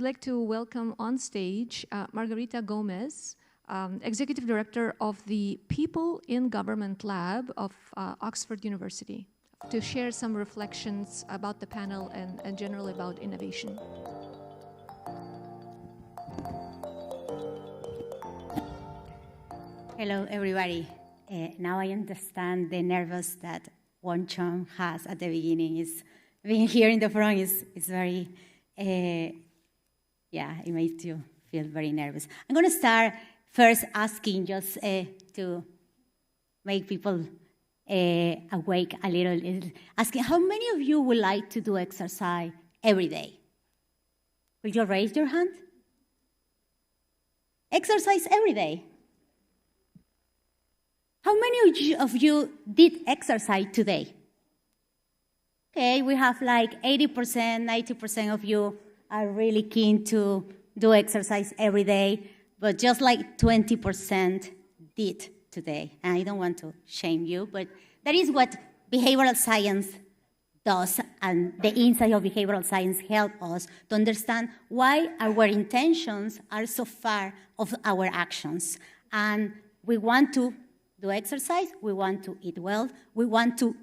like to welcome on stage Margarita Gómez, Executive Director of the People in Government Lab of Oxford University, to share some reflections about the panel and generally about innovation. Hello, everybody. Now I understand the nervous that Won Chong has at the beginning. Being here in the front is very, it makes you feel very nervous. I'm going to start first asking just to make people awake a little, asking how many of you would like to do exercise every day? Will you raise your hand? Exercise every day. How many of you did exercise today? Okay, we have like 80%, 90% of you are really keen to do exercise every day, but just like 20% did today. And I don't want to shame you, but that is what behavioral science does, and the insight of behavioral science help us to understand why our intentions are so far of our actions. And we want to do exercise, we want to eat well, we want to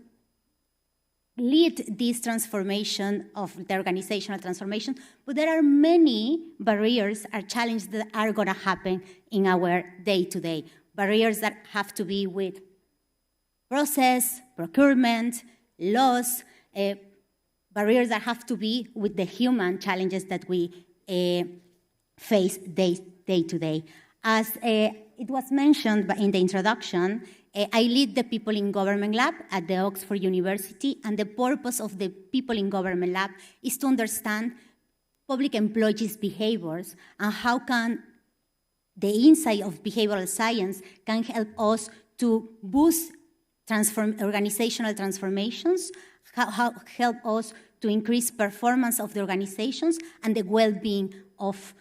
lead this transformation of the organizational transformation, but there are many barriers or challenges that are going to happen in our day-to-day. Barriers that have to be with process, procurement, laws, barriers that have to be with the human challenges that we face day-to-day. As it was mentioned in the introduction, I lead the People in Government Lab at the Oxford University, and the purpose of the People in Government Lab is to understand public employees' behaviors and how can the insight of behavioral science can help us to boost organizational transformations, help us to increase performance of the organizations and the well-being of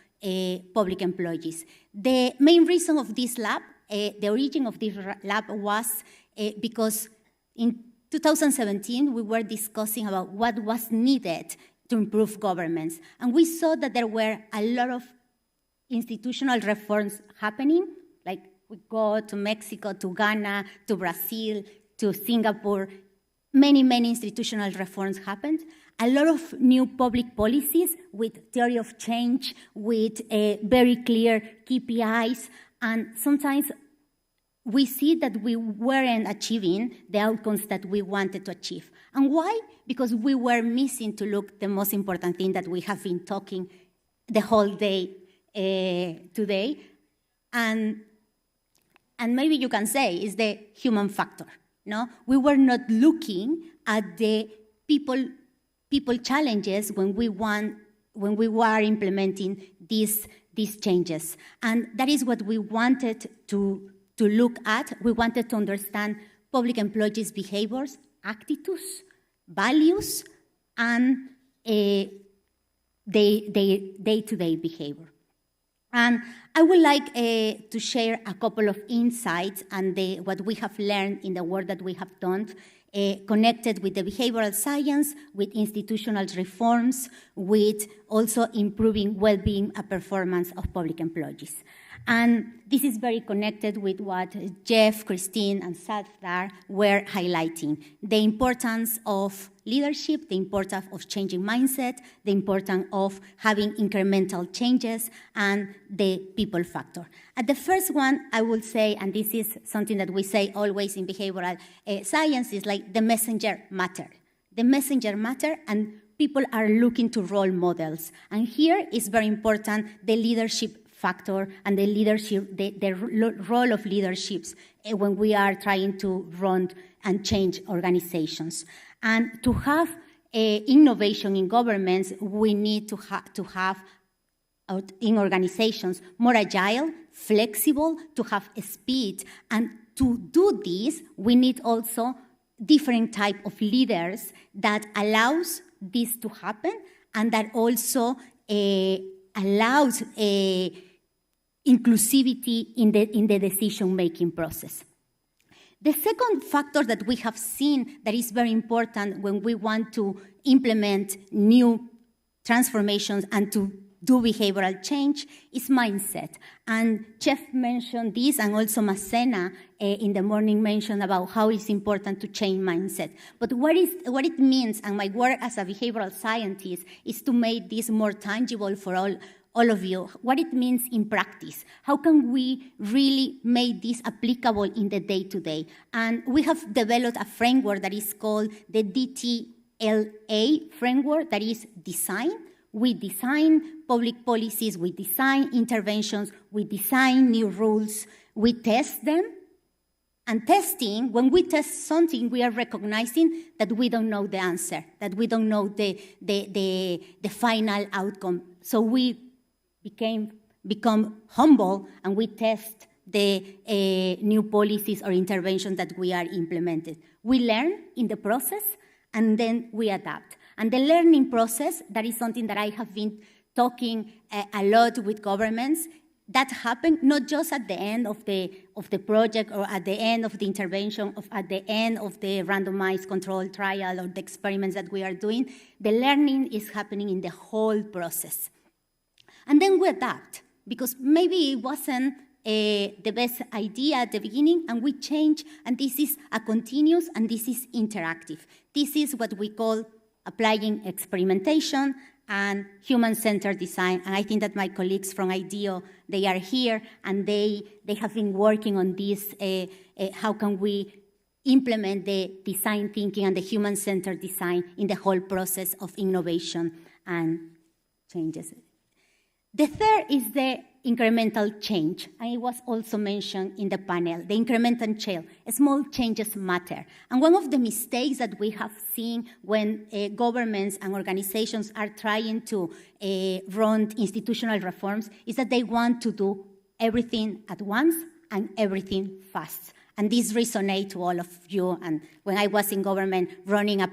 public employees. The main reason of this lab, the origin of this lab was because in 2017 we were discussing about what was needed to improve governments. And we saw that there were a lot of institutional reforms happening, like we go to Mexico, to Ghana, to Brazil, to Singapore. Many institutional reforms happened. A lot of new public policies with theory of change, with very clear KPIs, and sometimes we see that we weren't achieving the outcomes that we wanted to achieve. And why? Because we were missing to look the most important thing that we have been talking the whole day today, and maybe you can say is the human factor. No, we were not looking at the people challenges when we were implementing these changes, and that is what we wanted to look at. We wanted to understand public employees' behaviors, attitudes, values, and their day-to-day behavior. And I would like to share a couple of insights and what we have learned in the work that we have done connected with the behavioral science, with institutional reforms, with also improving well-being and performance of public employees. And this is very connected with what Jeff, Christine, and Safdar were highlighting. The importance of leadership, the importance of changing mindset, the importance of having incremental changes, and the people factor. At the first one, I would say, and this is something that we say always in behavioral science, is like the messenger matter. The messenger matter, and people are looking to role models. And here is very important the leadership factor and the leadership, the role of leaderships when we are trying to run and change organizations. And to have innovation in governments, we need to have in organizations more agile, flexible, to have speed. And to do this, we need also different type of leaders that allows this to happen and that also allows inclusivity in the decision-making process. The second factor that we have seen that is very important when we want to implement new transformations and to do behavioral change is mindset. And Jeff mentioned this, and also Macena in the morning mentioned about how it's important to change mindset. But what it means, and my work as a behavioral scientist, is to make this more tangible for all of you, what it means in practice. How can we really make this applicable in the day-to-day? And we have developed a framework that is called the DTLA framework, that is design. We design public policies, we design interventions, we design new rules, we test them. And testing, when we test something, we are recognizing that we don't know the answer, that we don't know the final outcome. So we become humble, and we test the new policies or interventions that we are implemented. We learn in the process, and then we adapt. And the learning process, that is something that I have been talking a lot with governments. That happens not just at the end of the project, or at the end of the intervention, at the end of the randomized control trial or the experiments that we are doing. The learning is happening in the whole process. And then we adapt, because maybe it wasn't the best idea at the beginning, and we change, and this is a continuous, and this is interactive. This is what we call applying experimentation and human-centered design. And I think that my colleagues from IDEO, they are here, and they have been working on this, how can we implement the design thinking and the human-centered design in the whole process of innovation and changes. The third is the incremental change, and it was also mentioned in the panel, the incremental change. Small changes matter. And one of the mistakes that we have seen when governments and organizations are trying to run institutional reforms is that they want to do everything at once and everything fast. And this resonates to all of you. And when I was in government running the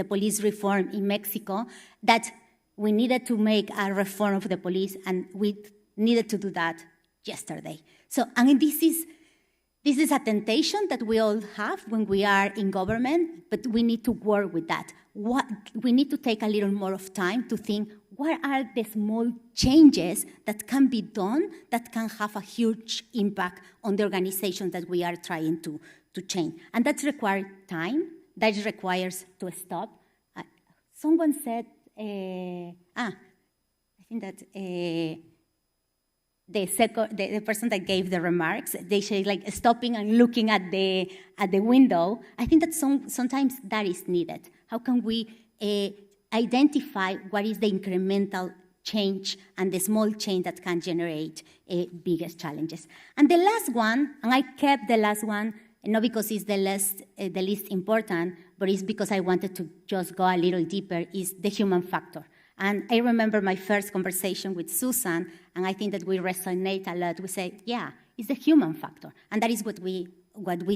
police reform in Mexico, that we needed to make a reform of the police, and we needed to do that yesterday. So, I mean, this is a temptation that we all have when we are in government, but we need to work with that. We need to take a little more of time to think, what are the small changes that can be done that can have a huge impact on the organizations that we are trying to change? And that requires time. That requires to stop. Someone said, I think that the person that gave the remarks, they say like stopping and looking at the window. I think that sometimes that is needed. How can we identify what is the incremental change and the small change that can generate biggest challenges? And the last one, and I kept the last one, not because it's the least important, but it's because I wanted to just go a little deeper, is the human factor. And I remember my first conversation with Susan, and I think that we resonate a lot. We say, yeah, it's the human factor. And that is what we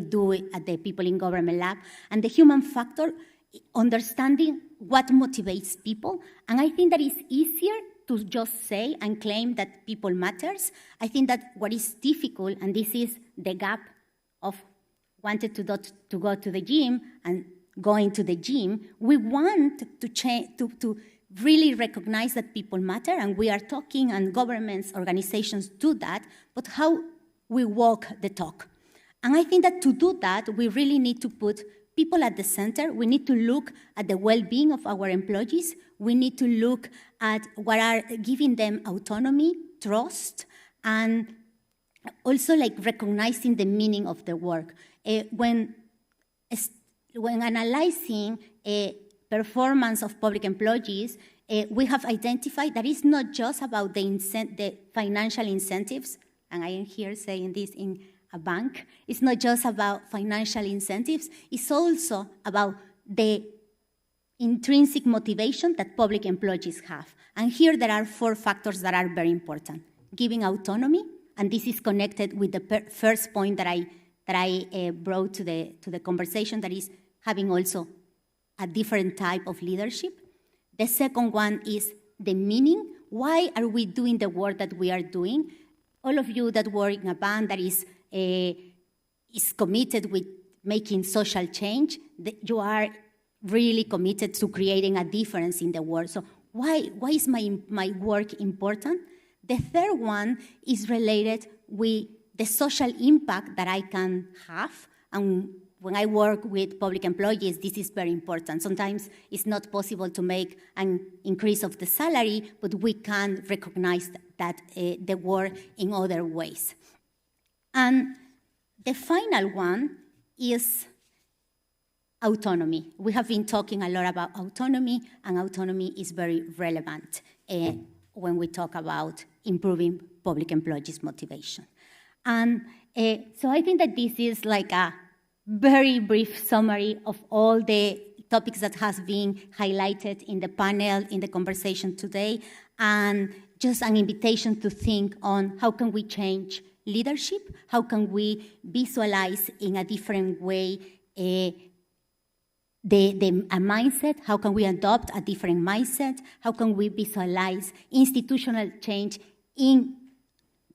do at the People in Government Lab. And the human factor, understanding what motivates people. And I think that it's easier to just say and claim that people matters. I think that what is difficult, and this is the gap of wanted to go to the gym and going to the gym, we want to change, to really recognize that people matter, and we are talking, and governments, organizations do that, but how we walk the talk. And I think that to do that, we really need to put people at the center. We need to look at the well-being of our employees. We need to look at what are giving them autonomy, trust, and also like recognizing the meaning of the work. When analyzing performance of public employees, we have identified that it's not just about the financial incentives, and I am here saying this in a bank. It's not just about financial incentives. It's also about the intrinsic motivation that public employees have. And here there are 4 factors that are very important. Giving autonomy, and this is connected with the first point that I brought to the conversation, that is having also a different type of leadership. The second one is the meaning. Why are we doing the work that we are doing? All of you that work in a bank that is committed with making social change, you are really committed to creating a difference in the world. So why is my work important? The third one is related with the social impact that I can have. And when I work with public employees, this is very important. Sometimes it's not possible to make an increase of the salary, but we can recognize that the work in other ways. And the final one is autonomy. We have been talking a lot about autonomy, and autonomy is very relevant when we talk about improving public employees' motivation. And so I think that this is like a very brief summary of all the topics that has been highlighted in the panel, in the conversation today, and just an invitation to think on how can we change leadership, how can we visualize in a different way a mindset, how can we adopt a different mindset, how can we visualize institutional change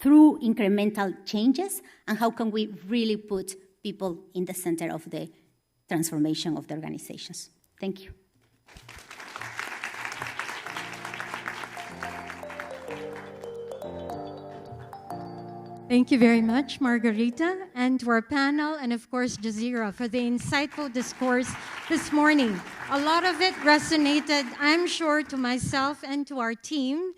through incremental changes, and how can we really put people in the center of the transformation of the organizations. Thank you. Thank you very much, Margarita, and to our panel, and of course, Jazeera, for the insightful discourse this morning. A lot of it resonated, I'm sure, to myself and to our team.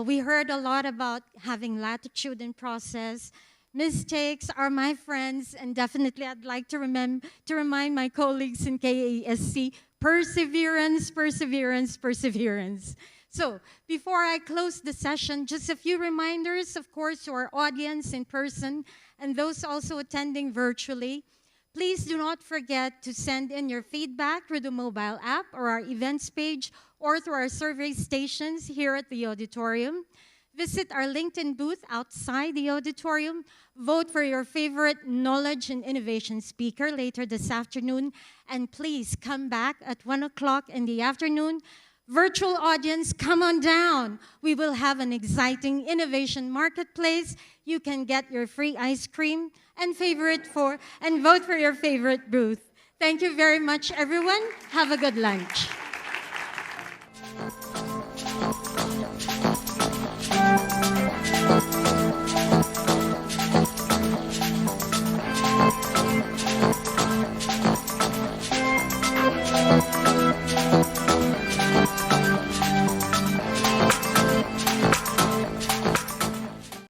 We heard a lot about having latitude in process. Mistakes are my friends, and definitely I'd like to remind my colleagues in KASC, perseverance, perseverance, perseverance. So, before I close the session, just a few reminders, of course, to our audience in person and those also attending virtually. Please do not forget to send in your feedback through the mobile app or our events page or through our survey stations here at the auditorium. Visit our LinkedIn booth outside the auditorium. Vote for your favorite knowledge and innovation speaker later this afternoon. And please come back at 1 o'clock in the afternoon. Virtual audience, come on down. We will have an exciting innovation marketplace. You can get your free ice cream and vote for your favorite booth. Thank you very much, everyone. Have a good lunch.